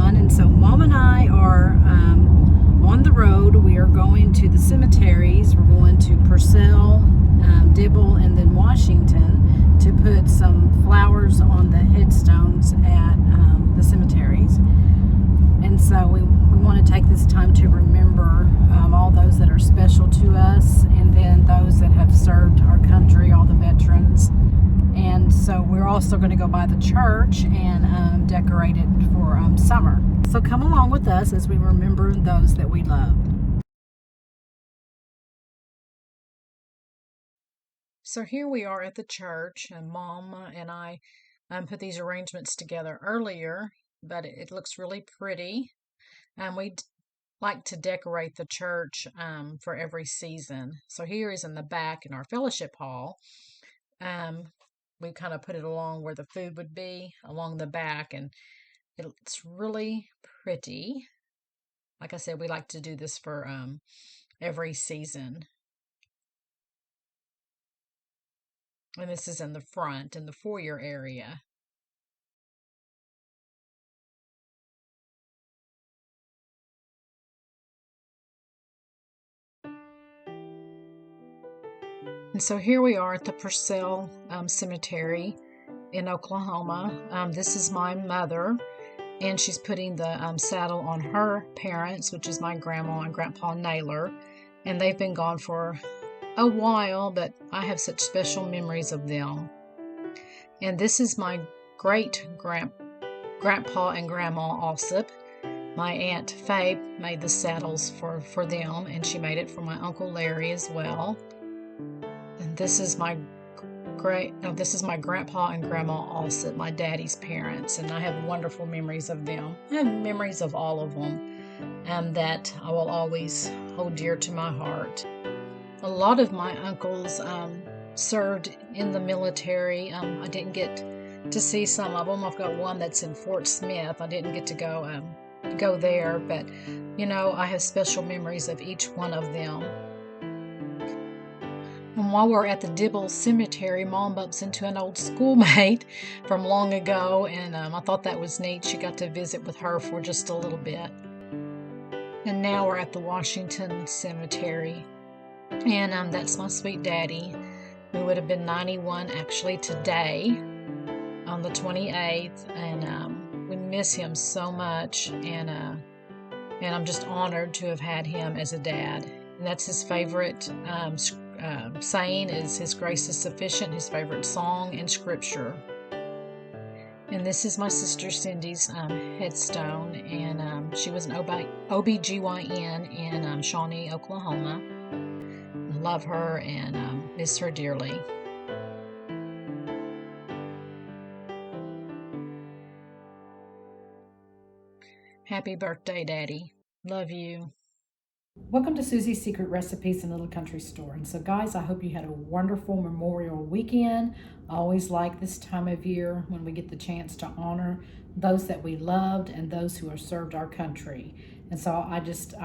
fun. And so Mom and I are on the road. We are going to the cemeteries. We're going to Purcell, Dibble, and then Washington to put some flowers on the headstones at the cemeteries. And so we want to take this time to remember all those that are special to us, and then those that have served our country, all the veterans. And so we're also going to go by the church and decorate it for summer. So come along with us as we remember those that we love. So here we are at the church, and Mom and I put these arrangements together earlier, but it looks really pretty. And we'd like to decorate the church for every season. So here is in the back in our fellowship hall. We kind of put it along where the food would be, along the back, and it's really pretty. Like I said, we like to do this for every season. And this is in the front, in the foyer area. And so here we are at the Purcell Cemetery in Oklahoma. This is my mother, and she's putting the saddle on her parents, which is my grandma and grandpa Naylor. And they've been gone for a while, but I have such special memories of them. And this is my great-grandpa and grandma Alsop. My Aunt Faye made the saddles for them, and she made it for my Uncle Larry as well. And this is my grandpa and grandma Alsop, my daddy's parents, and I have wonderful memories of them. I have memories of all of them, and that I will always hold dear to my heart. A lot of my uncles served in the military. I didn't get to see some of them. I've got one that's in Fort Smith. I didn't get to go there, but I have special memories of each one of them. And while we're at the Dibble Cemetery, Mom bumps into an old schoolmate from long ago, and I thought that was neat. She got to visit with her for just a little bit. And now we're at the Washington Cemetery, and that's my sweet daddy, who would have been 91 actually today on the 28th, and we miss him so much, and I'm just honored to have had him as a dad. And that's his favorite saying is "His grace is sufficient," his favorite song and scripture. And this is my sister Cindy's headstone, and she was an OBGYN in Shawnee, Oklahoma. I love her and miss her dearly. Happy birthday, Daddy. Love you. Welcome to Susie's Secret Recipes and Little Country Store. And so guys, I hope you had a wonderful Memorial weekend. I always like this time of year when we get the chance to honor those that we loved and those who have served our country. And so I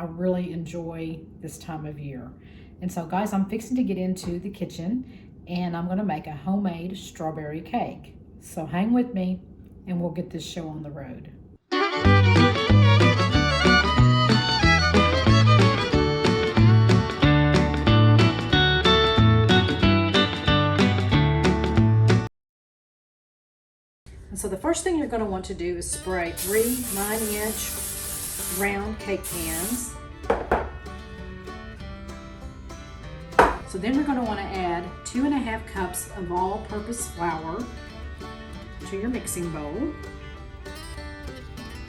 really enjoy this time of year. And so guys, I'm fixing to get into the kitchen, and I'm gonna make a homemade strawberry cake. So hang with me and we'll get this show on the road. So the first thing you're going to want to do is spray 3 9-inch round cake pans. So then we're going to want to add 2.5 cups of all-purpose flour to your mixing bowl.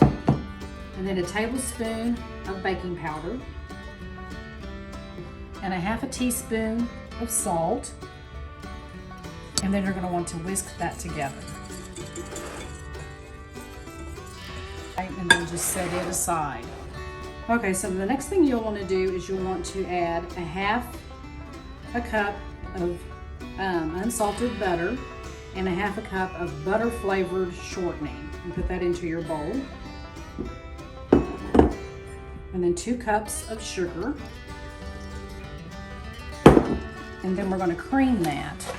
And then a tablespoon of baking powder. And a 1/2 teaspoon of salt. And then you're going to want to whisk that together. And then just set it aside. Okay, so the next thing you'll want to do is you'll want to add a 1/2 cup of unsalted butter and a 1/2 cup of butter flavored shortening, and put that into your bowl. And then 2 cups of sugar. And then we're going to cream that.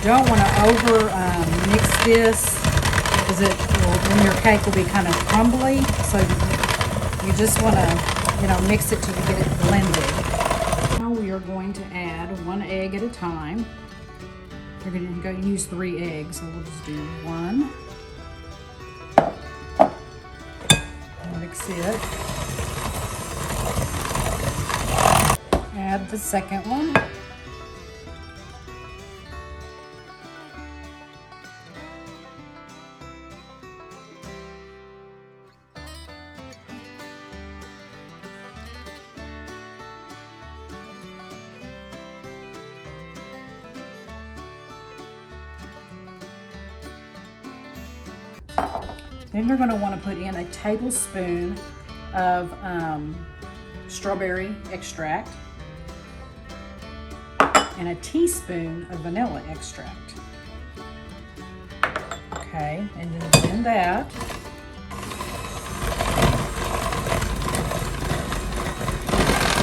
don't want to over mix this because then your cake will be kind of crumbly. So you just want to, mix it till you get it blended. Now we are going to add 1 egg at a time. We're going to go use 3 eggs, so we'll just do 1. Mix it. Add the second one. Then you're going to want to put in a tablespoon of strawberry extract and a teaspoon of vanilla extract. Okay, and then blend that.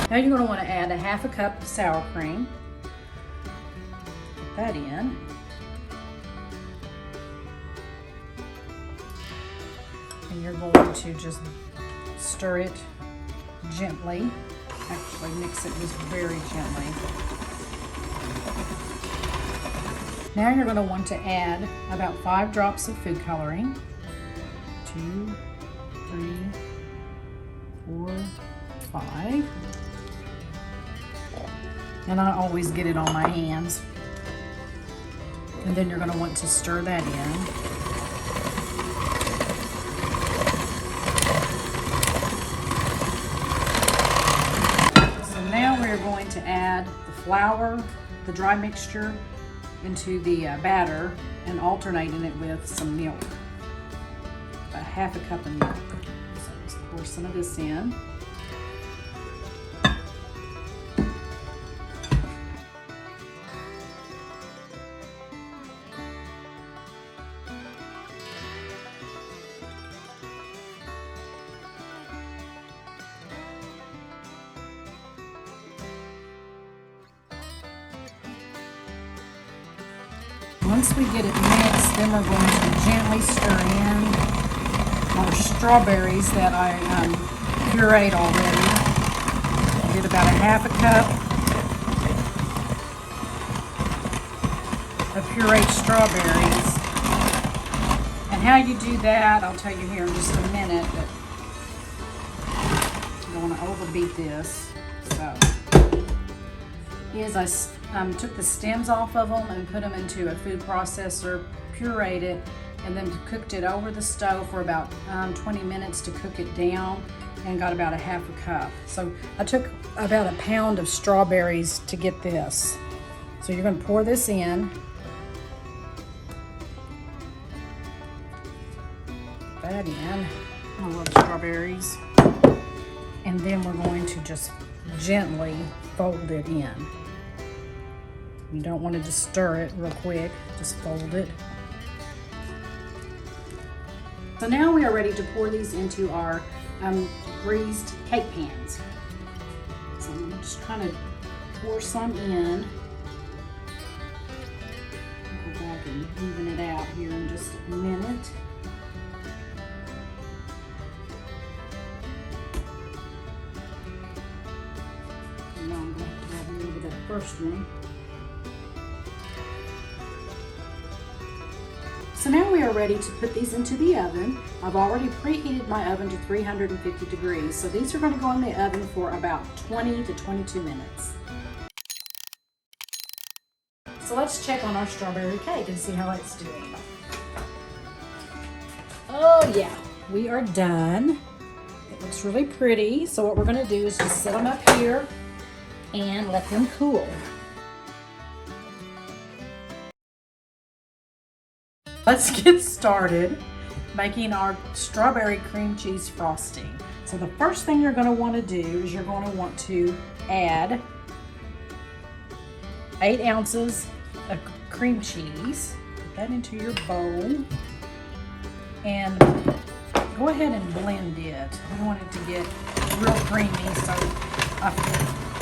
Now you're going to want to add a 1/2 cup of sour cream. Put that in. And you're going to just stir it gently. Actually, mix it just very gently. Now you're going to want to add about 5 drops of food coloring. 2, 3, 4, 5. And I always get it on my hands. And then you're going to want to stir that in. Going to add the flour, the dry mixture, into the batter and alternating it with some milk. About 1/2 cup of milk. So just pour some of this in. Once we get it mixed, then we're going to gently stir in our strawberries that I pureed already. I did about 1/2 cup of pureed strawberries. And how you do that, I'll tell you here in just a minute, but I don't want to overbeat this. So, I took the stems off of them and put them into a food processor, pureed it, and then cooked it over the stove for about 20 minutes to cook it down, and got about 1/2 cup. So I took about 1 pound of strawberries to get this. So you're going to pour this in. Put that in. I love strawberries. And then we're going to just gently fold it in. You don't want to just stir it real quick, just fold it. So now we are ready to pour these into our greased cake pans. So I'm just trying to pour some in. I'll go back and even it out here in just a minute. And now I'm going to have a little bit of that first one. So now we are ready to put these into the oven. I've already preheated my oven to 350 degrees. So these are going to go in the oven for about 20 to 22 minutes. So let's check on our strawberry cake and see how it's doing. Oh yeah, we are done. It looks really pretty. So what we're going to do is just set them up here and let them cool. Let's get started making our strawberry cream cheese frosting. So the first thing you're going to want to do is you're going to want to add 8 ounces of cream cheese. Put that into your bowl and go ahead and blend it. I want it to get real creamy. So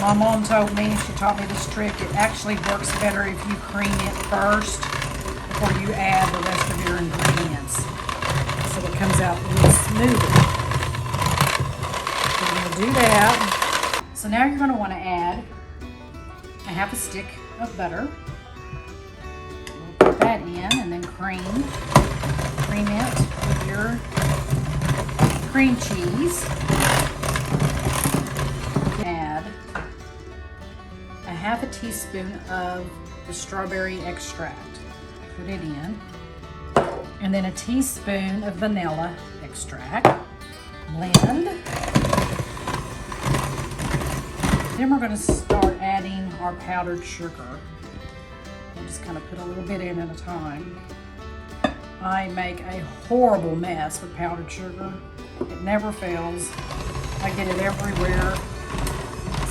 my mom told me, she taught me this trick, it actually works better if you cream it first. before you add the rest of your ingredients, so it comes out a little smoother. So you're gonna do that. So now you're gonna wanna add a half a stick of butter. We'll put that in, and then cream it with your cream cheese. Add a half a teaspoon of the strawberry extract. Put it in. And then a teaspoon of vanilla extract. Blend. Then we're going to start adding our powdered sugar. We'll just kind of put a little bit in at a time. I make a horrible mess with powdered sugar. It never fails. I get it everywhere.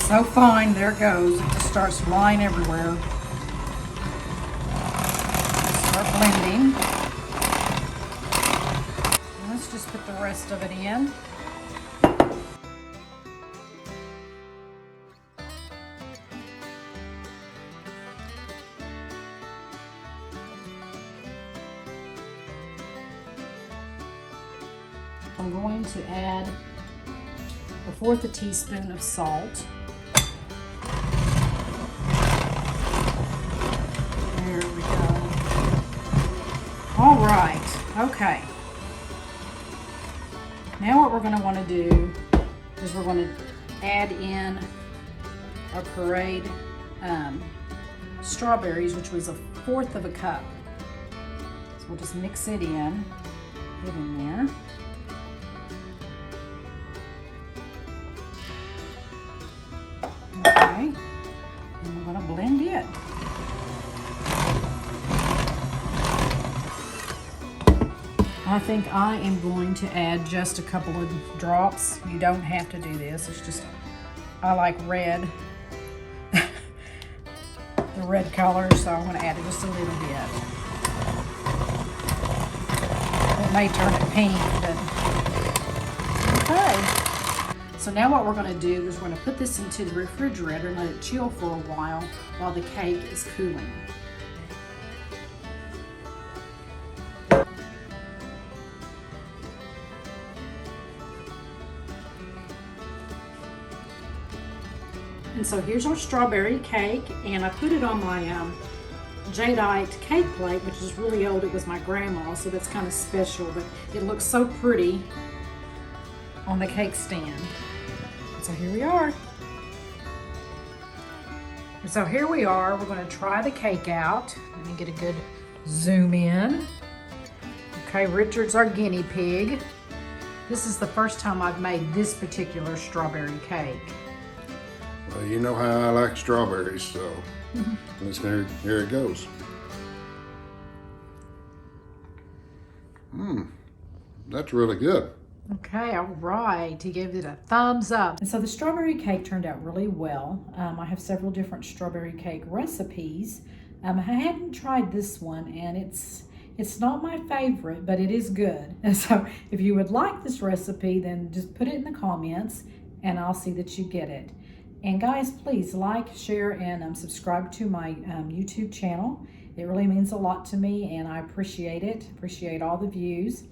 So fine, there it goes. It just starts flying everywhere. Start blending. Let's just put the rest of it in. I'm going to add 1/4 teaspoon of salt. There we go. All right, okay. Now what we're going to want to do is we're going to add in our pureed strawberries, which was 1/4 cup. So we'll just mix it in, put it in there. Okay, and we're going to blend it. I think I am going to add just a couple of drops. You don't have to do this. It's just, I like red, the red color, so I'm going to add it just a little bit. It may turn it pink, but okay. So now what we're going to do is we're going to put this into the refrigerator and let it chill for a while the cake is cooling. And so here's our strawberry cake, and I put it on my jadeite cake plate, which is really old. It was my grandma's, so that's kind of special, but it looks so pretty on the cake stand. So here we are. And so here we are. We're going to try the cake out. Let me get a good zoom in. Okay, Richard's our guinea pig. This is the first time I've made this particular strawberry cake. Well, you know how I like strawberries, so here it goes. That's really good. Okay, all right. He gave it a thumbs up. And so the strawberry cake turned out really well. I have several different strawberry cake recipes. I hadn't tried this one, and it's not my favorite, but it is good. And so if you would like this recipe, then just put it in the comments, and I'll see that you get it. And guys, please like, share, and subscribe to my YouTube channel. It really means a lot to me, and I appreciate it. Appreciate all the views.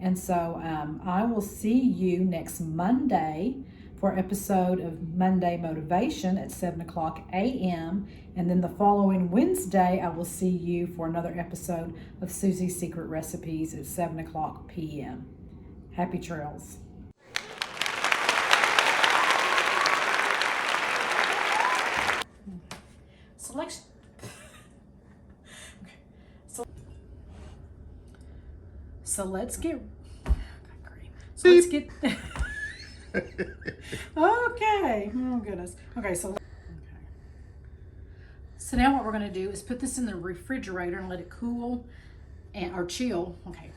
And so I will see you next Monday for an episode of Monday Motivation at 7:00 a.m. And then the following Wednesday, I will see you for another episode of Susie's Secret Recipes at 7:00 p.m. Happy trails. Selection. Okay. So let's get. So let's get. Okay. Oh goodness. Okay. So now what we're going to do is put this in the refrigerator and let it cool or chill. Okay.